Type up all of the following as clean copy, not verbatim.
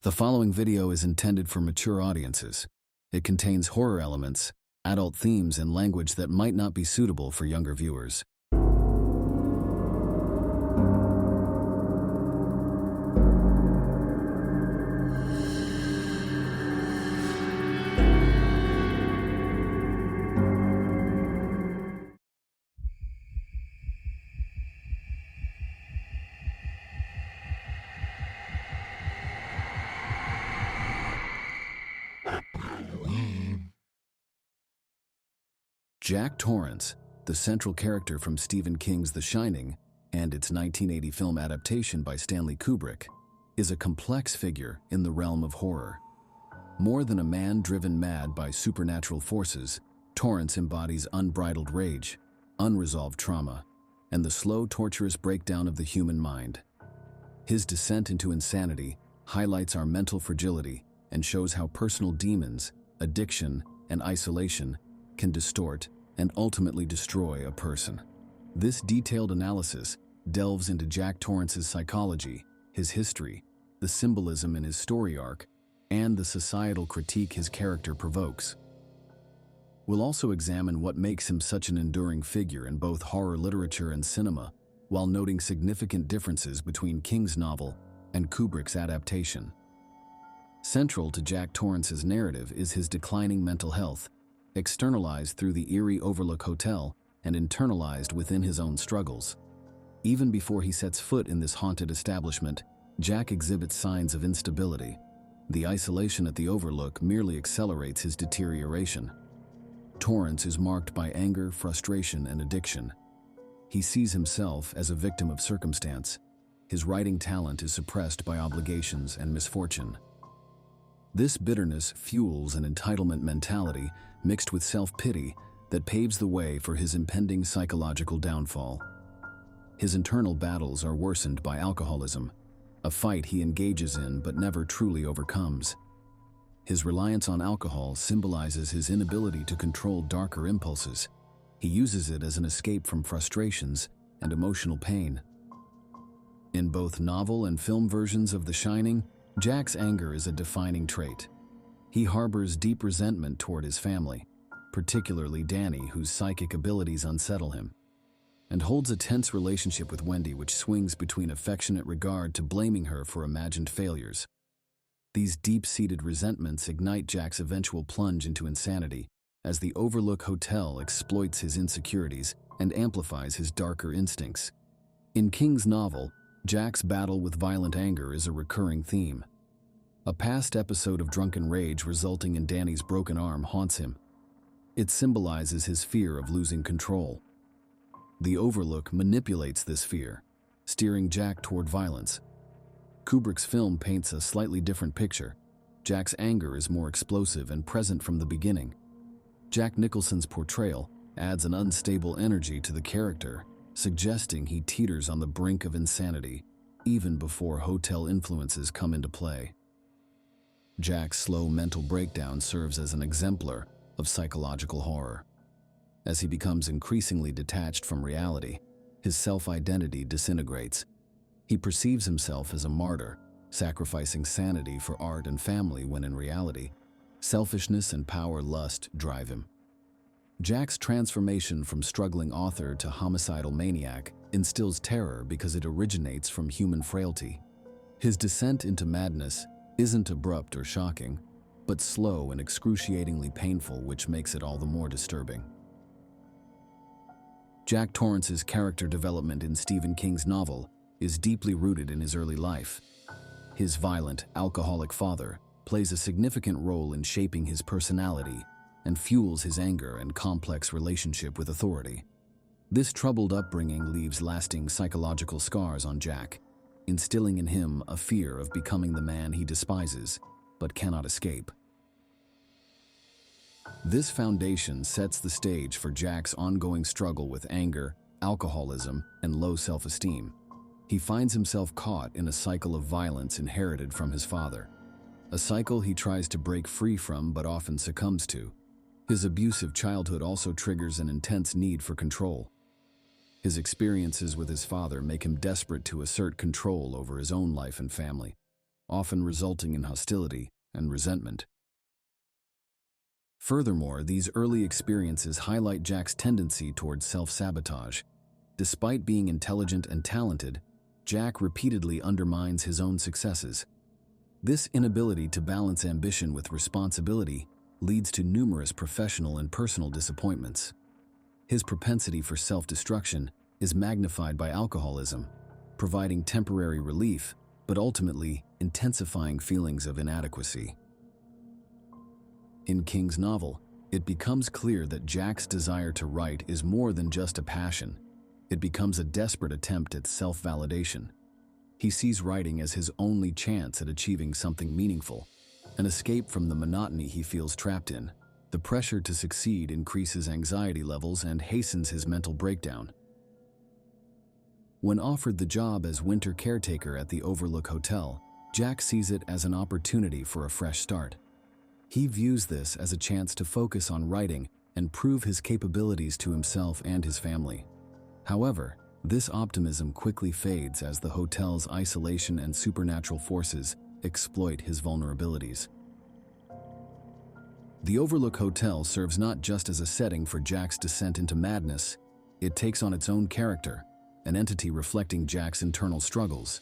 The following video is intended for mature audiences. It contains horror elements, adult themes, and language that might not be suitable for younger viewers. Jack Torrance, the central character from Stephen King's The Shining and its 1980 film adaptation by Stanley Kubrick, is a complex figure in the realm of horror. More than a man driven mad by supernatural forces, Torrance embodies unbridled rage, unresolved trauma, and the slow, torturous breakdown of the human mind. His descent into insanity highlights our mental fragility and shows how personal demons, addiction, and isolation can distort and ultimately destroy a person. This detailed analysis delves into Jack Torrance's psychology, his history, the symbolism in his story arc, and the societal critique his character provokes. We'll also examine what makes him such an enduring figure in both horror literature and cinema, while noting significant differences between King's novel and Kubrick's adaptation. Central to Jack Torrance's narrative is his declining mental health, externalized through the eerie Overlook Hotel and internalized within his own struggles. Even before he sets foot in this haunted establishment, Jack exhibits signs of instability. The isolation at the Overlook merely accelerates his deterioration. Torrance is marked by anger, frustration, and addiction. He sees himself as a victim of circumstance. His writing talent is suppressed by obligations and misfortune. This bitterness fuels an entitlement mentality mixed with self-pity that paves the way for his impending psychological downfall. His internal battles are worsened by alcoholism, a fight he engages in but never truly overcomes. His reliance on alcohol symbolizes his inability to control darker impulses. He uses it as an escape from frustrations and emotional pain. In both novel and film versions of The Shining, Jack's anger is a defining trait. He harbors deep resentment toward his family, particularly Danny, whose psychic abilities unsettle him, and holds a tense relationship with Wendy, which swings between affectionate regard to blaming her for imagined failures. These deep-seated resentments ignite Jack's eventual plunge into insanity, as the Overlook Hotel exploits his insecurities and amplifies his darker instincts. In King's novel, Jack's battle with violent anger is a recurring theme. A past episode of drunken rage resulting in Danny's broken arm haunts him. It symbolizes his fear of losing control. The Overlook manipulates this fear, steering Jack toward violence. Kubrick's film paints a slightly different picture. Jack's anger is more explosive and present from the beginning. Jack Nicholson's portrayal adds an unstable energy to the character, suggesting he teeters on the brink of insanity, even before hotel influences come into play. Jack's slow mental breakdown serves as an exemplar of psychological horror. As he becomes increasingly detached from reality, his self-identity disintegrates. He perceives himself as a martyr, sacrificing sanity for art and family when in reality, selfishness and power lust drive him. Jack's transformation from struggling author to homicidal maniac instills terror because it originates from human frailty. His descent into madness isn't abrupt or shocking, but slow and excruciatingly painful, which makes it all the more disturbing. Jack Torrance's character development in Stephen King's novel is deeply rooted in his early life. His violent, alcoholic father plays a significant role in shaping his personality and fuels his anger and complex relationship with authority. This troubled upbringing leaves lasting psychological scars on Jack, instilling in him a fear of becoming the man he despises but cannot escape. This foundation sets the stage for Jack's ongoing struggle with anger, alcoholism, and low self-esteem. He finds himself caught in a cycle of violence inherited from his father, a cycle he tries to break free from but often succumbs to. His abusive childhood also triggers an intense need for control. His experiences with his father make him desperate to assert control over his own life and family. often resulting in hostility and resentment. Furthermore, these early experiences highlight Jack's tendency towards self-sabotage. Despite being intelligent and talented, Jack repeatedly undermines his own successes. This inability to balance ambition with responsibility leads to numerous professional and personal disappointments. His propensity for self-destruction is magnified by alcoholism, providing temporary relief, but ultimately intensifying feelings of inadequacy. In King's novel, it becomes clear that Jack's desire to write is more than just a passion. It becomes a desperate attempt at self-validation. He sees writing as his only chance at achieving something meaningful, an escape from the monotony he feels trapped in. The pressure to succeed increases anxiety levels and hastens his mental breakdown. When offered the job as winter caretaker at the Overlook Hotel, Jack sees it as an opportunity for a fresh start. He views this as a chance to focus on writing and prove his capabilities to himself and his family. However, this optimism quickly fades as the hotel's isolation and supernatural forces exploit his vulnerabilities. The Overlook Hotel serves not just as a setting for Jack's descent into madness, it takes on its own character, an entity reflecting Jack's internal struggles.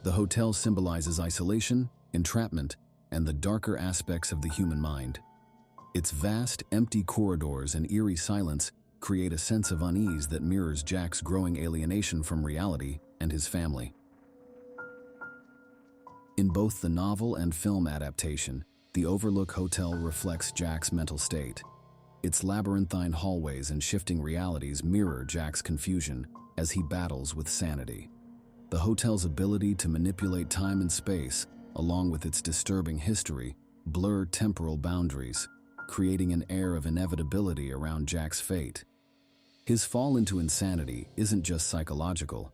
The hotel symbolizes isolation, entrapment, and the darker aspects of the human mind. Its vast, empty corridors and eerie silence create a sense of unease that mirrors Jack's growing alienation from reality and his family. In both the novel and film adaptation, the Overlook Hotel reflects Jack's mental state. Its labyrinthine hallways and shifting realities mirror Jack's confusion as he battles with sanity. The hotel's ability to manipulate time and space, along with its disturbing history, blur temporal boundaries, creating an air of inevitability around Jack's fate. His fall into insanity isn't just psychological.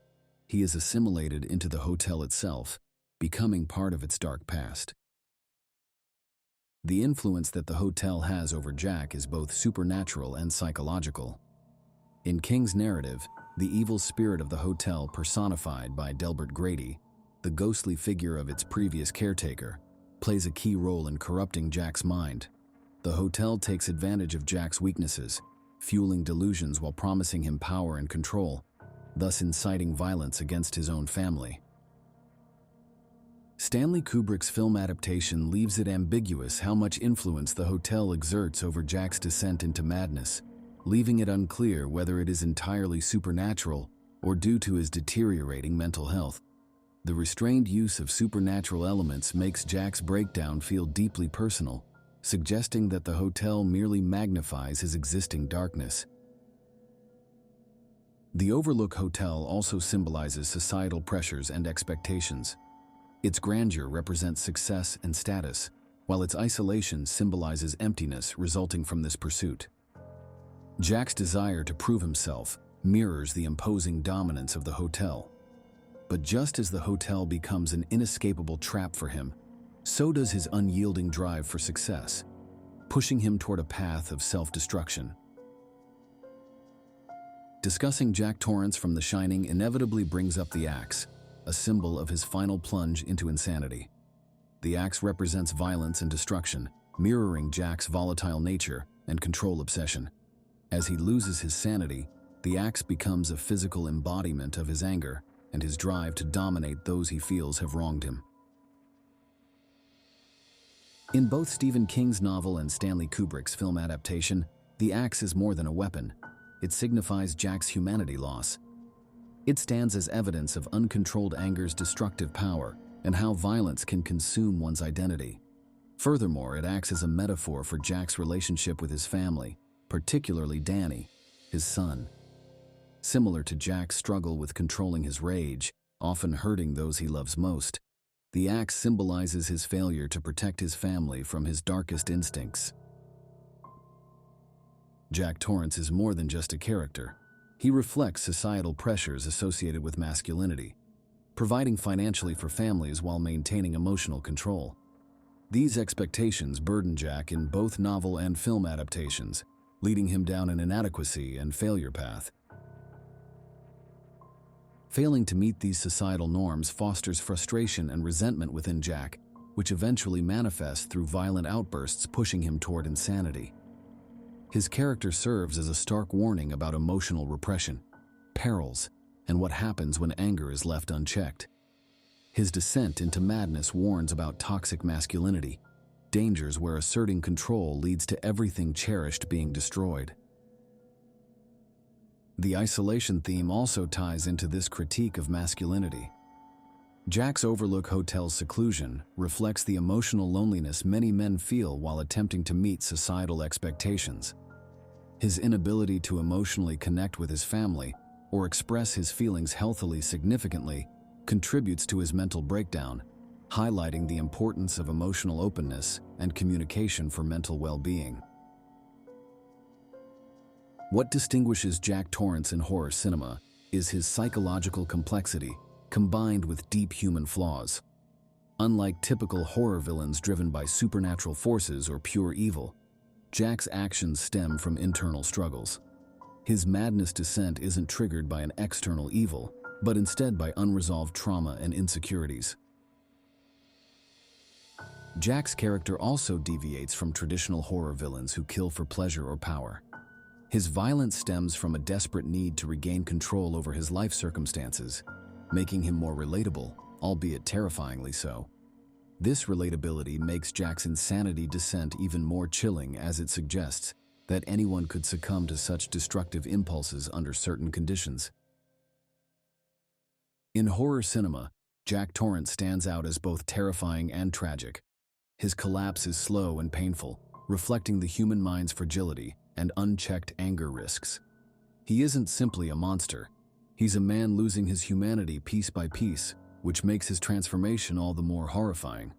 He is assimilated into the hotel itself, becoming part of its dark past. The influence that the hotel has over Jack is both supernatural and psychological. In King's narrative, the evil spirit of the hotel personified by Delbert Grady, the ghostly figure of its previous caretaker, plays a key role in corrupting Jack's mind. The hotel takes advantage of Jack's weaknesses, fueling delusions while promising him power and control, thus inciting violence against his own family. Stanley Kubrick's film adaptation leaves it ambiguous how much influence the hotel exerts over Jack's descent into madness, leaving it unclear whether it is entirely supernatural or due to his deteriorating mental health. The restrained use of supernatural elements makes Jack's breakdown feel deeply personal, suggesting that the hotel merely magnifies his existing darkness. The Overlook Hotel also symbolizes societal pressures and expectations. Its grandeur represents success and status, while its isolation symbolizes emptiness resulting from this pursuit. Jack's desire to prove himself mirrors the imposing dominance of the hotel. But just as the hotel becomes an inescapable trap for him, so does his unyielding drive for success, pushing him toward a path of self-destruction. Discussing Jack Torrance from The Shining inevitably brings up the axe, a symbol of his final plunge into insanity. The axe represents violence and destruction, mirroring Jack's volatile nature and control obsession. As he loses his sanity, the axe becomes a physical embodiment of his anger and his drive to dominate those he feels have wronged him. In both Stephen King's novel and Stanley Kubrick's film adaptation, the axe is more than a weapon. It signifies Jack's humanity loss. It stands as evidence of uncontrolled anger's destructive power and how violence can consume one's identity. Furthermore, it acts as a metaphor for Jack's relationship with his family, particularly Danny, his son. Similar to Jack's struggle with controlling his rage, often hurting those he loves most, the axe symbolizes his failure to protect his family from his darkest instincts. Jack Torrance is more than just a character. He reflects societal pressures associated with masculinity, providing financially for families while maintaining emotional control. These expectations burden Jack in both novel and film adaptations, leading him down an inadequacy and failure path. Failing to meet these societal norms fosters frustration and resentment within Jack, which eventually manifests through violent outbursts pushing him toward insanity. His character serves as a stark warning about emotional repression, perils, and what happens when anger is left unchecked. His descent into madness warns about toxic masculinity, dangers where asserting control leads to everything cherished being destroyed. The isolation theme also ties into this critique of masculinity. Jack's Overlook Hotel's seclusion reflects the emotional loneliness many men feel while attempting to meet societal expectations. His inability to emotionally connect with his family or express his feelings healthily significantly contributes to his mental breakdown, highlighting the importance of emotional openness and communication for mental well-being. What distinguishes Jack Torrance in horror cinema is his psychological complexity combined with deep human flaws. Unlike typical horror villains driven by supernatural forces or pure evil, Jack's actions stem from internal struggles. His madness descent isn't triggered by an external evil, but instead by unresolved trauma and insecurities. Jack's character also deviates from traditional horror villains who kill for pleasure or power. His violence stems from a desperate need to regain control over his life circumstances, making him more relatable, albeit terrifyingly so. This relatability makes Jack's insanity descent even more chilling, as it suggests that anyone could succumb to such destructive impulses under certain conditions. In horror cinema, Jack Torrance stands out as both terrifying and tragic. His collapse is slow and painful, reflecting the human mind's fragility and unchecked anger risks. He isn't simply a monster. He's a man losing his humanity piece by piece, which makes his transformation all the more horrifying.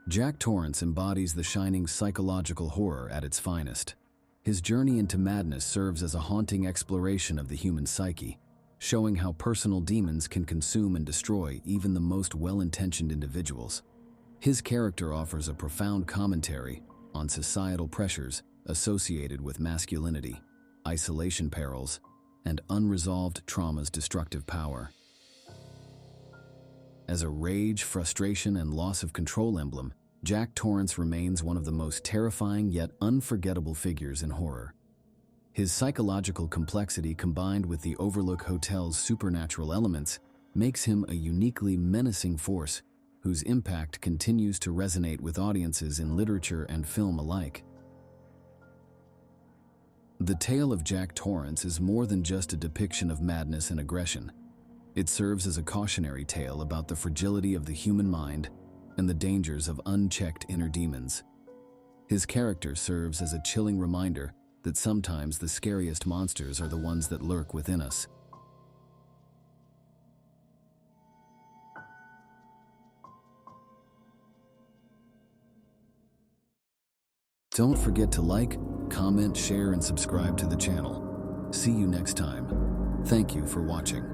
Jack Torrance embodies the shining psychological horror at its finest. His journey into madness serves as a haunting exploration of the human psyche, showing how personal demons can consume and destroy even the most well-intentioned individuals. His character offers a profound commentary on societal pressures associated with masculinity, isolation perils, and unresolved trauma's destructive power. As a rage, frustration, and loss of control emblem, Jack Torrance remains one of the most terrifying yet unforgettable figures in horror. His psychological complexity combined with the Overlook Hotel's supernatural elements makes him a uniquely menacing force whose impact continues to resonate with audiences in literature and film alike. The tale of Jack Torrance is more than just a depiction of madness and aggression. It serves as a cautionary tale about the fragility of the human mind and the dangers of unchecked inner demons. His character serves as a chilling reminder that sometimes the scariest monsters are the ones that lurk within us. Don't forget to like, comment, share, and subscribe to the channel. See you next time. Thank you for watching.